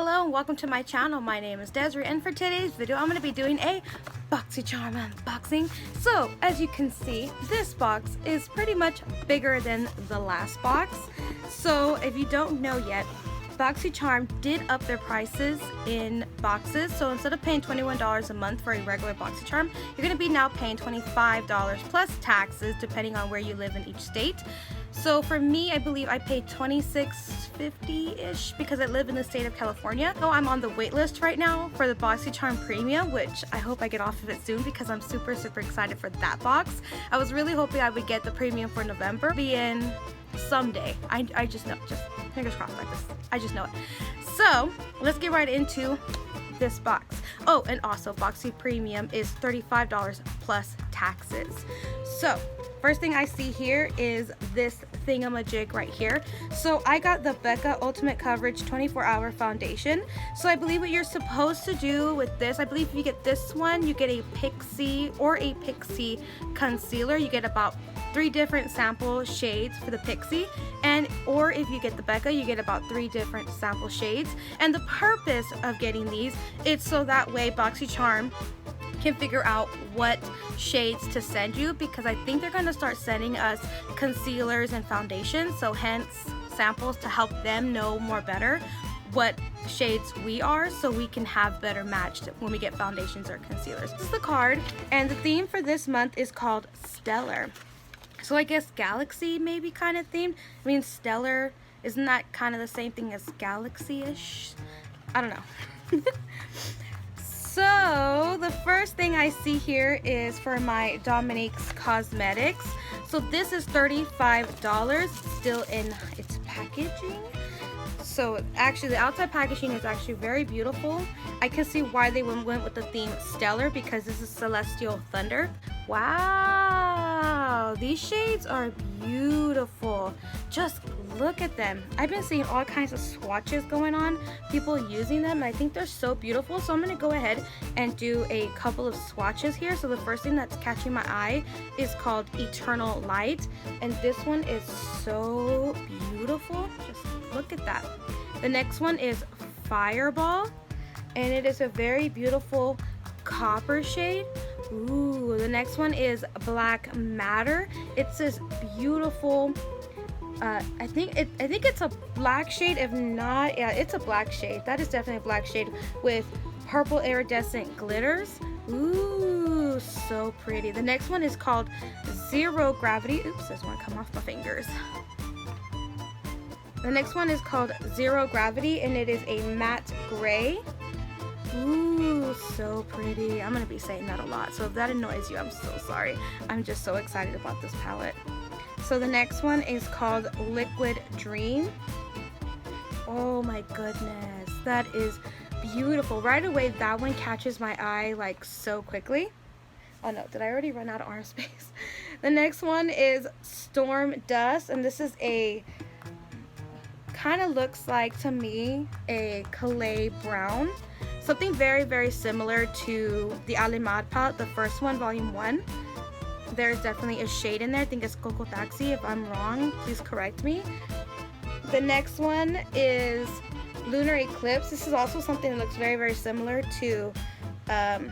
Hello and welcome to my channel. My name is Desiree, and for today's video I'm going to be doing a Boxycharm unboxing. So as you can see, this box is pretty much bigger than the last box. So if you don't know yet, Boxycharm did up their prices in boxes. So instead of paying $21 a month for a regular Boxycharm, you're going to be now paying $25 plus taxes depending on where you live in each state. So for me, I believe I paid $26.50-ish because I live in the state of California. So I'm on the wait list right now for the Boxycharm Premium, which I hope I get off of it soon because I'm super excited for that box. I was really hoping I would get the Premium for November, be in someday. I just know, just fingers crossed like this. I just know it. So let's get right into this box. Oh, and also Boxy Premium is $35 plus taxes. So first thing I see here is this thingamajig right here. So I got the Becca Ultimate Coverage 24-Hour Foundation. So I believe what you're supposed to do with this, I believe if you get this one, you get a Pixie or a Pixie concealer. You get about 3 different sample shades for the Pixie, or if you get the Becca, you get about 3 different sample shades. And the purpose of getting these is so that way Boxycharm can figure out what shades to send you, because I think they're going to start sending us concealers and foundations, so hence samples to help them know more better what shades we are, so we can have better matched when we get foundations or concealers. This is the card, and the theme for this month is called Stellar. So I guess galaxy maybe kind of themed. I mean, stellar, isn't that kind of the same thing as galaxy-ish? I don't know. So the first thing I see here is for my Dominique Cosmetics. So this is $35, still in its packaging. So actually the outside packaging is actually very beautiful. I can see why they went with the theme Stellar, because this is Celestial Thunder. Wow, these shades are beautiful. Just look at them. I've been seeing all kinds of swatches going on, people using them, and I think they're so beautiful. So I'm going to go ahead and do a couple of swatches here. So the first thing that's catching my eye is called Eternal Light, and this one is so beautiful. Just look at that. The next one is Fireball, and it is a very beautiful copper shade. Ooh, the next one is Black Matter. It's this beautiful, I think it's a black shade. If not, yeah, it's a black shade. That is definitely a black shade with purple iridescent glitters. Ooh, so pretty. The next one is called Zero Gravity. Oops, this one come off my fingers. The next one is called Zero Gravity, and it is a matte gray. Ooh, so pretty. I'm gonna be saying that a lot, so if that annoys you, I'm so sorry. I'm just so excited about this palette. So the next one is called Liquid Dream. Oh my goodness, that is beautiful. Right away, that one catches my eye like so quickly. Oh no, did I already run out of arm space? The next one is Storm Dust, and this is a kind of looks like to me a clay brown. Something very similar to the Alimad palette, the first one, volume 1. There's definitely a shade in there. I think it's Coco Taxi. If I'm wrong, please correct me. The next one is Lunar Eclipse. This is also something that looks very similar to the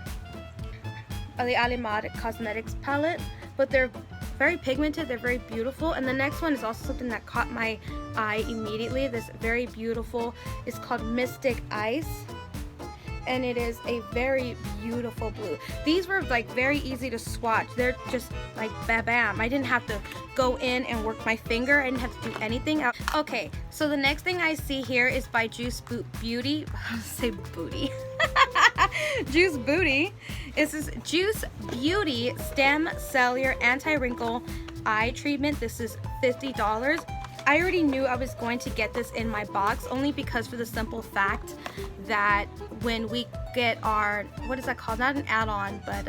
Alimad Cosmetics palette, but they're very pigmented, they're very beautiful. And the next one is also something that caught my eye immediately. This very beautiful, it's called Mystic Ice, and it is a very beautiful blue. These were like very easy to swatch. They're just like bam. I didn't have to go in and work my finger. I didn't have to do anything. Okay, so the next thing I see here is by Juice Beauty. I'll say booty. Juice Booty. This is Juice Beauty Stem Cellular Anti-Wrinkle Eye Treatment. This is $50. I already knew I was going to get this in my box, only because for the simple fact that when we get our, what is that called? Not an add-on, but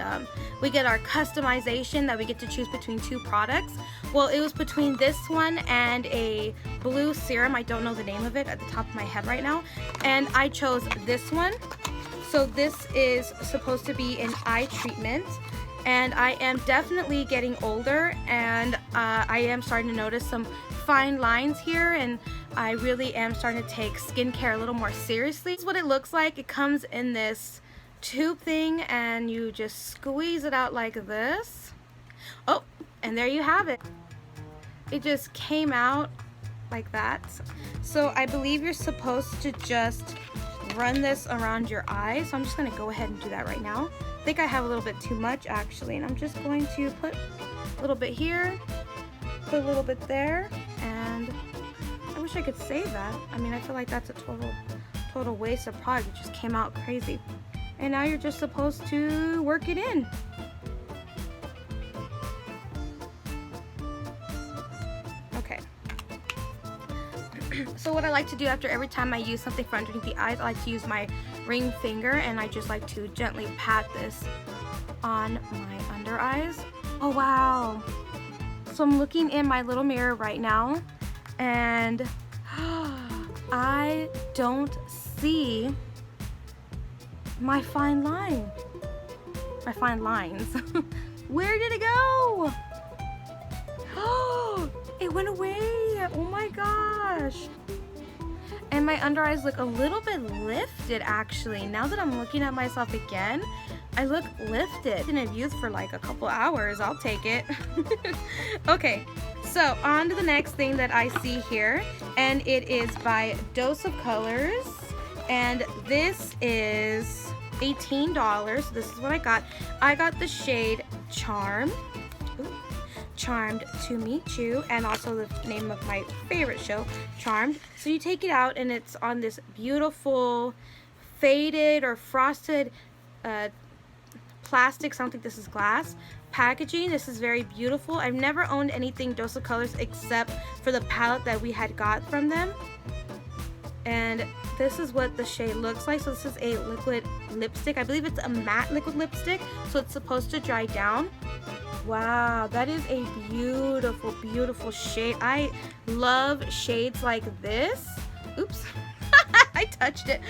we get our customization that we get to choose between 2 products. Well, it was between this one and a blue serum. I don't know the name of it at the top of my head right now. And I chose this one. So this is supposed to be an eye treatment. And I am definitely getting older, and I am starting to notice some fine lines here, and I really am starting to take skincare a little more seriously. This is what it looks like. It comes in this tube thing and you just squeeze it out like this. Oh, and there you have it. It just came out like that. So I believe you're supposed to just run this around your eyes. So I'm just going to go ahead and do that right now. I think I have a little bit too much actually, and I'm just going to put a little bit here, put a little bit there, and I wish I could save that. I mean, I feel like that's a total waste of product. It just came out crazy. And now you're just supposed to work it in. Okay. So what I like to do after every time I use something for underneath the eyes, I like to use my ring finger and I just like to gently pat this on my under eyes. Oh wow. So I'm looking in my little mirror right now and I don't see my fine line. My fine lines. Where did it go? Oh, it went away. Oh my gosh. And my under eyes look a little bit lifted actually. Now that I'm looking at myself again, I look lifted. And I've used for like a couple hours. I'll take it. Okay, so on to the next thing that I see here. And it is by Dose of Colors. And this is $18. This is what I got. I got the shade Charm. Ooh. Charmed to Meet You, and also the name of my favorite show, Charmed. So you take it out and it's on this beautiful faded or frosted plastic, I don't think this is glass, packaging. This is very beautiful. I've never owned anything Dose of Colors except for the palette that we had got from them. And this is what the shade looks like. So this is a liquid lipstick. I believe it's a matte liquid lipstick, so it's supposed to dry down. Wow, that is a beautiful, beautiful shade. I love shades like this. Oops, I touched it.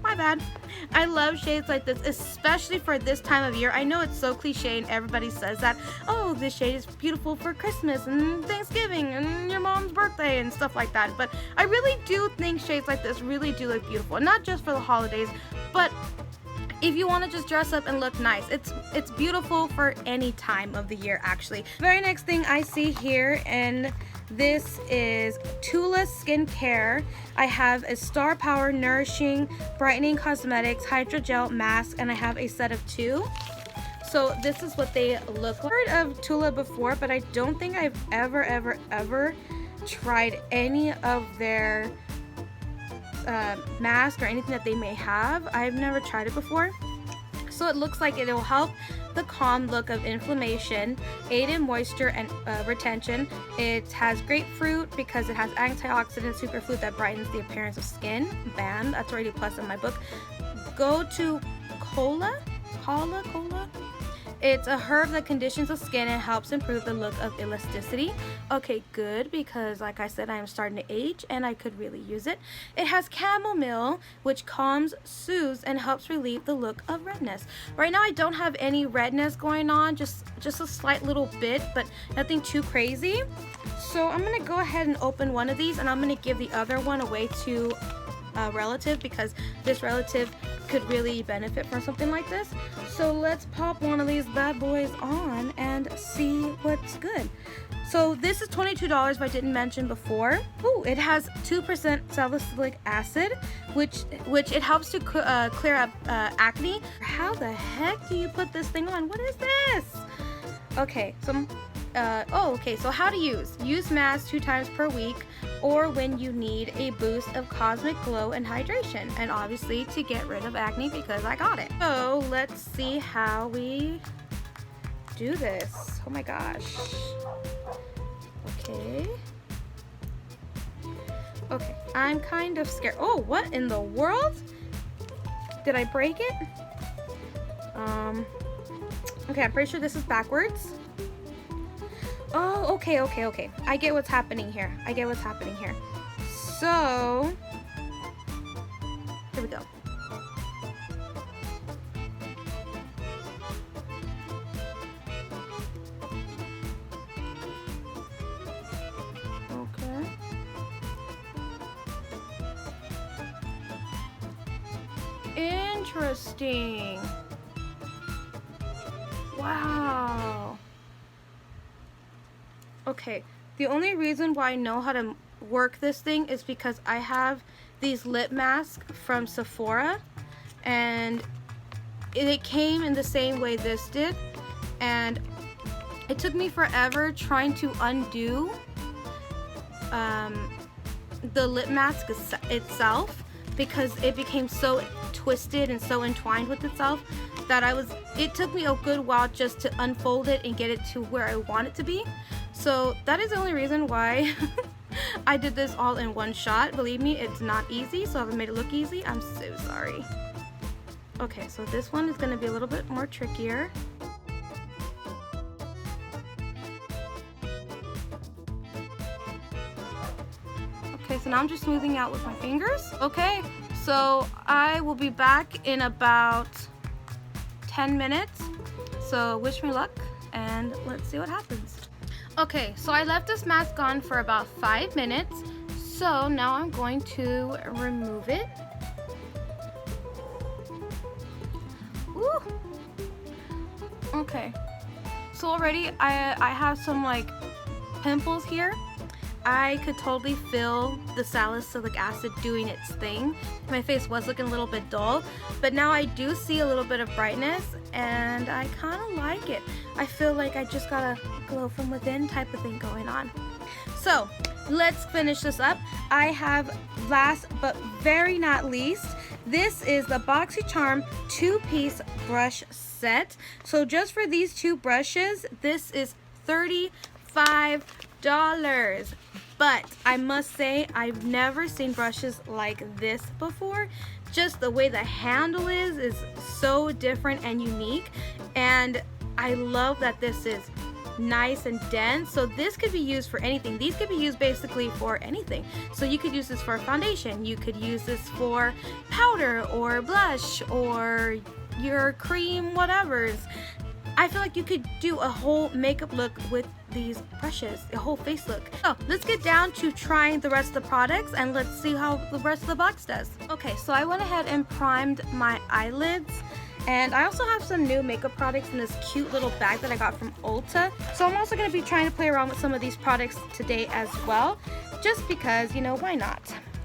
My bad. I love shades like this, especially for this time of year. I know it's so cliche and everybody says that. Oh, this shade is beautiful for Christmas and Thanksgiving and your mom's birthday and stuff like that. But I really do think shades like this really do look beautiful. Not just for the holidays, but if you want to just dress up and look nice. It's beautiful for any time of the year actually. Very next thing I see here, and this is Toolless Skincare. I have a Star Power Nourishing Brightening Cosmetics Hydrogel Mask, and I have a set of 2. So this is what they look like. I've heard of Toolla before, but I don't think I've ever tried any of their mask or anything that they may have. I've never tried it before. So it looks like it will help the calm look of inflammation, aid in moisture and retention. It has grapefruit because it has antioxidant superfood that brightens the appearance of skin. Bam, that's already a plus in my book. Go to Cola. It's a herb that conditions the skin and helps improve the look of elasticity. Okay, good, because like I said, I am starting to age and I could really use it. It has chamomile, which calms, soothes, and helps relieve the look of redness. Right now I don't have any redness going on, just a slight little bit, but nothing too crazy. So I'm gonna go ahead and open one of these, and I'm gonna give the other one away to a relative because this relative could really benefit from something like this. So let's pop one of these bad boys on and see what's good. So this is $22 if I didn't mention before. Ooh, it has 2% salicylic acid, which it helps to clear up acne. How the heck do you put this thing on? What is this? Okay, so okay, so how to use. Use mask 2 times per week or when you need a boost of cosmic glow and hydration, and obviously to get rid of acne because I got it. So let's see how we do this. Oh my gosh. Okay, I'm kind of scared. Oh, what in the world? Did I break it? Okay, I'm pretty sure this is backwards. Oh, okay. I get what's happening here. So, here we go. Okay. Interesting. Wow. Okay, the only reason why I know how to work this thing is because I have these lip masks from Sephora, and it came in the same way this did, and it took me forever trying to undo the lip mask itself, because it became so twisted and so entwined with itself that it took me a good while just to unfold it and get it to where I want it to be. So that is the only reason why I did this all in one shot. Believe me, it's not easy, so if I made it look easy, I'm so sorry. Okay, so this one is going to be a little bit more trickier. Okay, so now I'm just smoothing out with my fingers. Okay, so I will be back in about 10 minutes. So wish me luck, and let's see what happens. Okay, so I left this mask on for about 5 minutes. So now I'm going to remove it. Ooh. Okay, so already I have some like pimples here. I could totally feel the salicylic acid doing its thing. My face was looking a little bit dull, but now I do see a little bit of brightness, and I kind of like it. I feel like I just got a glow from within type of thing going on. So let's finish this up. I have, last but very not least, this is the Boxycharm 2-piece brush set. So just for these 2 brushes, this is $35. But I must say, I've never seen brushes like this before. Just the way the handle is so different and unique, and I love that this is nice and dense. So this could be used for anything. These could be used basically for anything. So you could use this for foundation, you could use this for powder or blush or your cream, whatever's. I feel like you could do a whole makeup look with these brushes, a whole face look. So let's get down to trying the rest of the products, and let's see how the rest of the box does. Okay, so I went ahead and primed my eyelids, and I also have some new makeup products in this cute little bag that I got from Ulta. So I'm also going to be trying to play around with some of these products today as well, just because, you know, why not?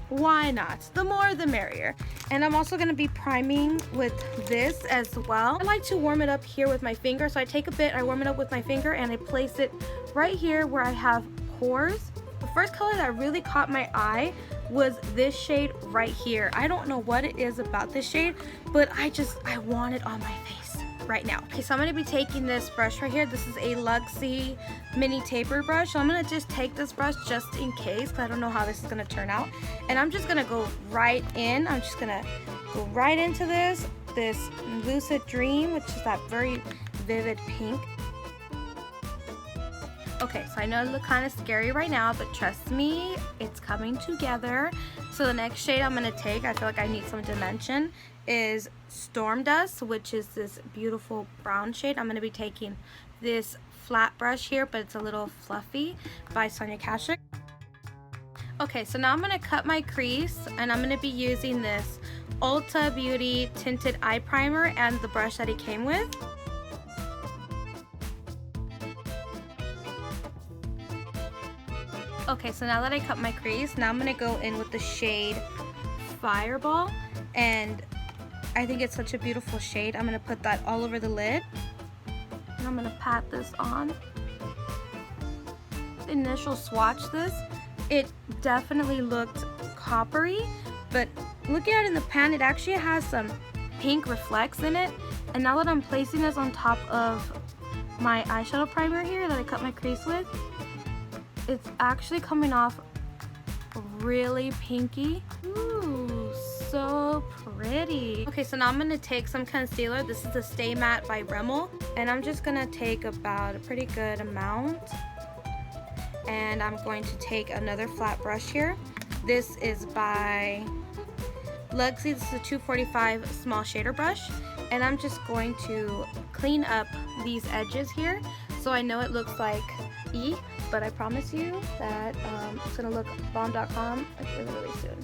Why not? The more the merrier. And I'm also going to be priming with this as well. I like to warm it up here with my finger. So I take a bit, I warm it up with my finger, and I place it right here where I have pores. The first color that really caught my eye was this shade right here. I don't know what it is about this shade, but I want it on my face right now. Okay, so I'm going to be taking this brush right here. This is a Luxie mini taper brush. So I'm going to just take this brush just in case, because I don't know how this is going to turn out. And I'm just going to go right in. I'm just going to go right into this Lucid Dream, which is that very vivid pink. Okay, so I know it looks kind of scary right now, but trust me, it's coming together. So the next shade I'm going to take, I feel like I need some dimension, is Storm Dust, which is this beautiful brown shade. I'm going to be taking this flat brush here, but it's a little fluffy, by Sonia Kashuk. Okay, so now I'm going to cut my crease, and I'm going to be using this Ulta Beauty Tinted Eye Primer and the brush that it came with. Okay, so now that I cut my crease, now I'm going to go in with the shade Fireball, and I think it's such a beautiful shade. I'm going to put that all over the lid, and I'm going to pat this on. The initial swatch it definitely looked coppery, but looking at it in the pan, it actually has some pink reflects in it. And now that I'm placing this on top of my eyeshadow primer here that I cut my crease with, it's actually coming off really pinky. Ooh, so pretty. Okay, so now I'm gonna take some concealer. This is a Stay Matte by Rimmel, and I'm just gonna take about a pretty good amount. And I'm going to take another flat brush here. This is by Luxie. This is a 245 small shader brush, and I'm just going to clean up these edges here. So I know it looks like but I promise you that it's gonna look bomb.com like really soon.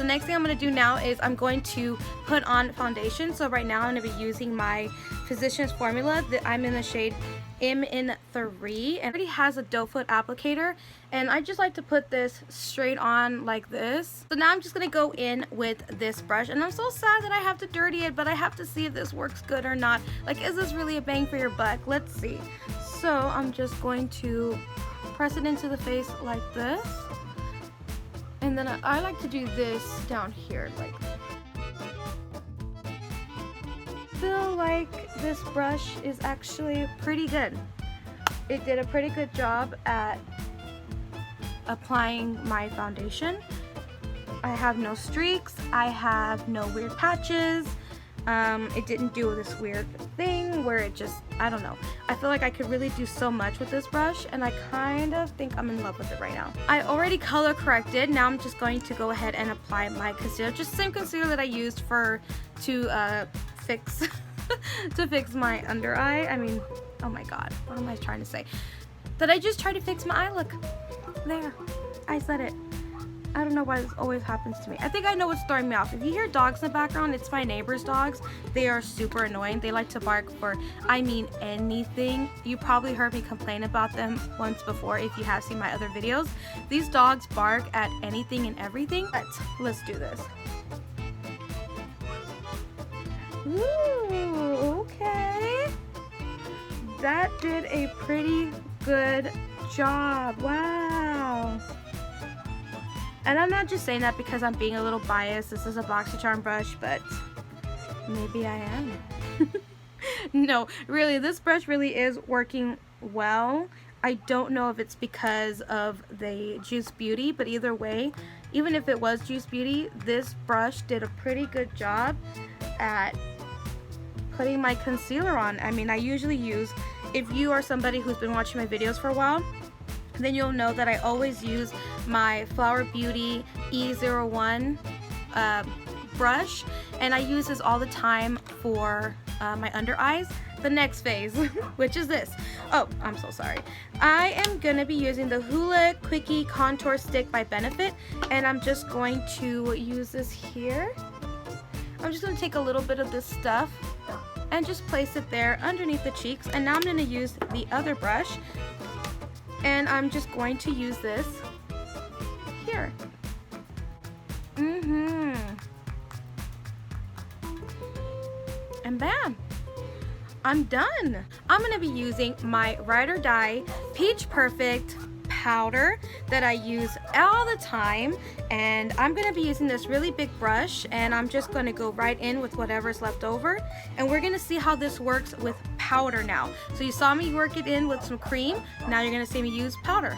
the next thing I'm going to do now is I'm going to put on foundation. So right now I'm going to be using my Physicians Formula that I'm in the shade M in 3, and it already has a doe foot applicator, and I just like to put this straight on like this. So now I'm just going to go in with this brush, and I'm so sad that I have to dirty it, but I have to see if this works good or not. Like, is this really a bang for your buck? Let's see. So I'm just going to press it into the face like this, and then I like to do this down here. Like, I feel like this brush is actually pretty good. It did a pretty good job at applying my foundation. I have no streaks, I have no weird patches. It didn't do this weird thing where it just, I don't know. I feel like I could really do so much with this brush, and I kind of think I'm in love with it right now. I already color corrected. Now I'm just going to go ahead and apply my concealer. Just the same concealer that I used to fix to fix my under eye. I mean, oh my god, what am I trying to say? That I just tried to fix my eye look. There, I said it. I don't know why this always happens to me. I think I know what's throwing me off. If you hear dogs in the background, it's my neighbor's dogs. They are super annoying. They like to bark for, I mean, anything. You probably heard me complain about them once before if you have seen my other videos. These dogs bark at anything and everything. But let's do this. Ooh, okay. That did a pretty good job. Wow. And I'm not just saying that because I'm being a little biased. This is a Boxycharm brush, but maybe I am. No, really, this brush really is working well. I don't know if it's because of the Juice Beauty, but either way, even if it was Juice Beauty, this brush did a pretty good job at putting my concealer on. I mean, I usually use, if you are somebody who's been watching my videos for a while, then you'll know that I always use my Flower Beauty E01 brush, and I use this all the time for my under eyes. The next phase, which is this. Oh, I'm so sorry. I am gonna be using the Hoola Quickie Contour Stick by Benefit, and I'm just going to use this here. I'm just gonna take a little bit of this stuff and just place it there underneath the cheeks, and now I'm gonna use the other brush, and I'm just going to use this here. And bam, I'm done. I'm gonna be using my Ride or Die Peach Perfect powder that I use all the time, and I'm gonna be using this really big brush, and I'm just gonna go right in with whatever's left over, and we're gonna see how this works with powder now. So you saw me work it in with some cream, now you're gonna see me use powder.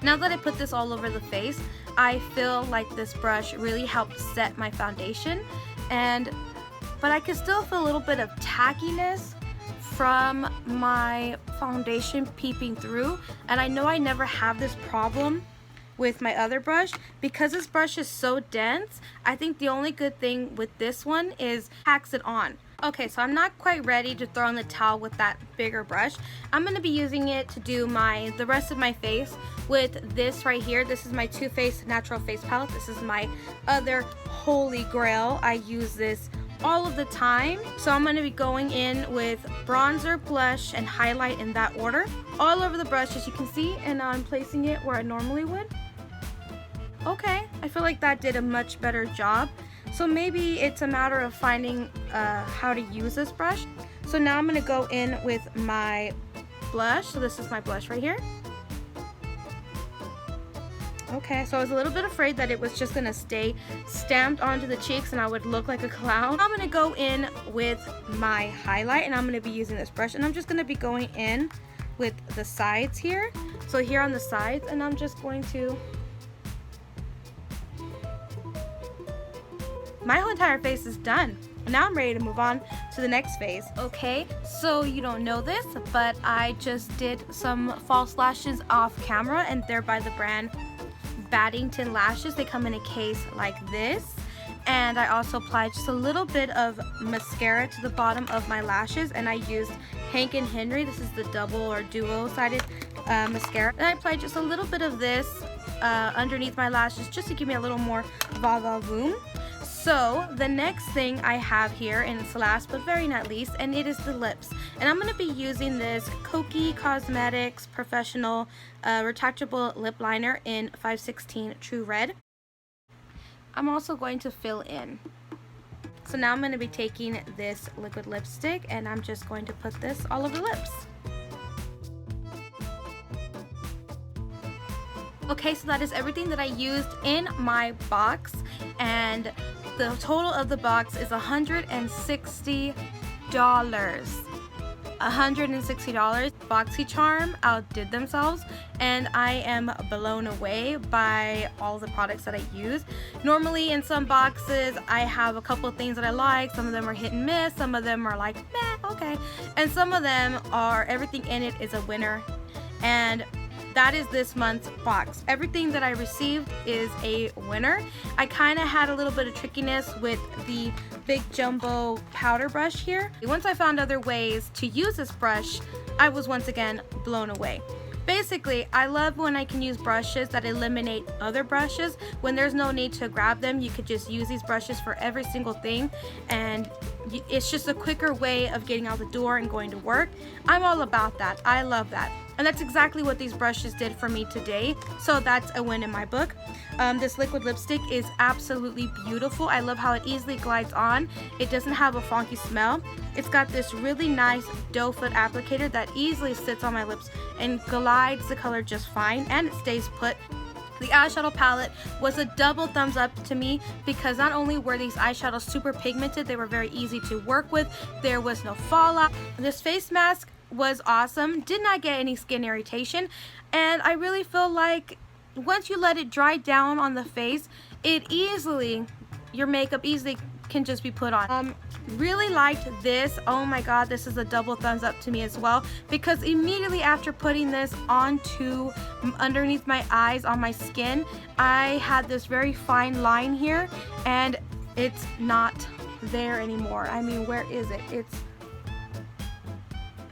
Now that I put this all over the face, I feel like this brush really helped set my foundation, but I can still feel a little bit of tackiness from my foundation peeping through, and I know I never have this problem with my other brush because this brush is so dense. I think the only good thing with this one is packs it on. Okay, so I'm not quite ready to throw in the towel with that bigger brush. I'm going to be using it to do the rest of my face with this right here. This is my Too Faced Natural Face Palette. This is my other holy grail. I use this all of the time. So I'm going to be going in with bronzer, blush, and highlight in that order all over the brush, as you can see, and I'm placing it where I normally would. Okay, I feel like that did a much better job. So maybe it's a matter of finding how to use this brush. So now I'm going to go in with my blush. So this is my blush right here. Okay, so I was a little bit afraid that it was just going to stay stamped onto the cheeks and I would look like a clown. I'm going to go in with my highlight, and I'm going to be using this brush, and I'm just going to be going in with the sides here. So here on the sides, and I'm just going to... My whole entire face is done. Now I'm ready to move on to the next phase. Okay, so you don't know this, but I just did some false lashes off camera, and they're by the brand Baddington Lashes. They come in a case like this, and I also applied just a little bit of mascara to the bottom of my lashes, and I used Hank & Henry. This is the double or duo sided mascara. And I applied just a little bit of this underneath my lashes just to give me a little more va-va-voom. So the next thing I have here, and it's last but very not least, and it is the lips. And I'm going to be using this Dominique Cosmetics Professional Retractable Lip Liner in 516 True Red. I'm also going to fill in. So now I'm going to be taking this liquid lipstick and I'm just going to put this all over the lips. Okay, so that is everything that I used in my box, and the total of the box is $160. $160. Boxycharm outdid themselves, and I am blown away by all the products that I use. Normally in some boxes I have a couple of things that I like. Some of them are hit and miss, some of them are like meh, okay, and some of them are everything in it is a winner. And that is this month's box. Everything that I received is a winner. I kind of had a little bit of trickiness with the big jumbo powder brush here. Once I found other ways to use this brush, I was once again blown away. Basically, I love when I can use brushes that eliminate other brushes. When there's no need to grab them, you could just use these brushes for every single thing, and it's just a quicker way of getting out the door and going to work. I'm all about that. I love that. And that's exactly what these brushes did for me today. So that's a win in my book. This liquid lipstick is absolutely beautiful. I love how it easily glides on. It doesn't have a funky smell. It's got this really nice doe foot applicator that easily sits on my lips and glides the color just fine, and it stays put. The eyeshadow palette was a double thumbs up to me because not only were these eyeshadows super pigmented, they were very easy to work with. There was no fallout. This face mask was awesome. Did not get any skin irritation, and I really feel like once you let it dry down on the face, your makeup easily can just be put on. Really liked this. Oh my god, this is a double thumbs up to me as well, because immediately after putting this onto underneath my eyes on my skin, I had this very fine line here, and it's not there anymore. I mean, where is it?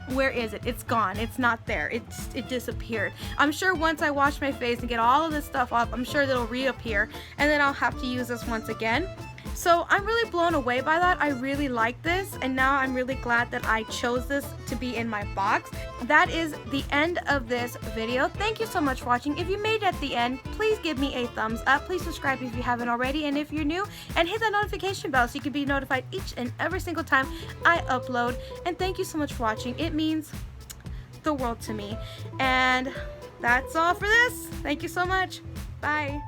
Where is it? It's gone. It's not there. It disappeared. I'm sure once I wash my face and get all of this stuff off, I'm sure it'll reappear, and then I'll have to use this once again. So I'm really blown away by that. I really like this, and now I'm really glad that I chose this to be in my box. That is the end of this video. Thank you so much for watching. If you made it at the end, please give me a thumbs up. Please subscribe if you haven't already, and if you're new, and hit that notification bell so you can be notified each and every single time I upload. And thank you so much for watching. It means the world to me. And that's all for this. Thank you so much. Bye.